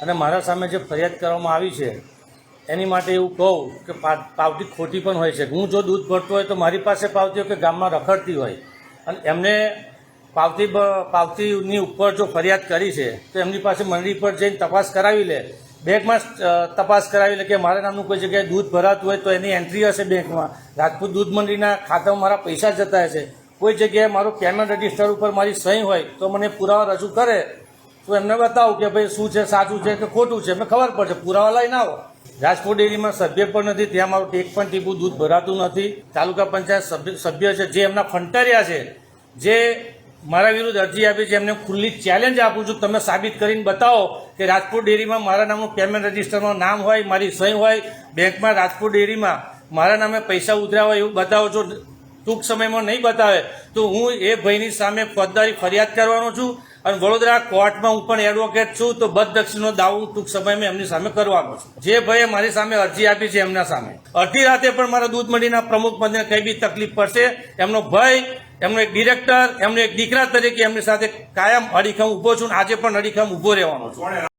અને મારા સામે જે ફરિયાદ કરવામાં આવી છે એની માટે એવું કહું કે પાવતી ખોટી પણ હોય છે. હું જો દૂધ ભરતો હોય તો મારી પાસે પાવતી હોય કે ગામમાં રખડતી હોય, અને એમને પાવતીની ઉપર જો ફરિયાદ કરી છે તો એમની પાસે મંડળી પર જઈને તપાસ કરાવી લે, બેંકમાં તપાસ કરાવી લે કે મારા નામનું કોઈ જગ્યાએ દૂધ ભરાતું હોય તો એની એન્ટ્રી હશે બેંકમાં, રાજપૂત દૂધ મંડળીના ખાતામાં મારા પૈસા જતા હશે, કોઈ જગ્યાએ મારું પેમેન્ટ રજિસ્ટર ઉપર મારી સહી હોય તો મને પુરાવા રજૂ કરે તો એમને બતાવું કે ભાઈ શું છે, સાચું છે કે ખોટું છે, એમને ખબર પડશે. પુરાવા લઈને આવો. રાજપુર ડેરીમાં સભ્ય પણ નથી, ત્યાં મારું એક પણ ટીપું દૂધ ભરાતું નથી. તાલુકા પંચાયત સભ્ય છે જે એમના ફંટાર્યા છે, જે મારા વિરુદ્ધ અરજી આપી છે, એમને ખુલ્લી ચેલેન્જ આપું છું, તમે સાબિત કરીને બતાવો કે રાજપુર ડેરીમાં મારા નામનું પેમેન્ટ રજિસ્ટરમાં નામ હોય, મારી સહી હોય, બેંકમાં રાજપુર ડેરીમાં મારા નામે પૈસા ઉતર્યા હોય એવું બતાવો છો. ટૂંક સમયમાં નહીં બતાવે તો હું એ ભાઈની સામે ફોજદારી ફરિયાદ કરવાનો છું, અને વડોદરા કોર્ટમાં હું પણ એડવોકેટ છું, તો બદદક્ષિણનો દાવો ટૂંક સમયમાં એમની સામે કરવાનો છું. જે ભાઈએ મારી સામે અરજી આપી છે એમના સામે અડધી રાતે પણ મારા દૂધ મંડીના પ્રમુખ પદને કઈ બી તકલીફ પડશે, એમનો ભાઈ, એમનો એક ડિરેક્ટર, એમનો એક દીકરા તરીકે એમની સાથે કાયમ અડીખમ ઊભો છું, આજે પણ અડીખમ ઊભો રહેવાનો છું.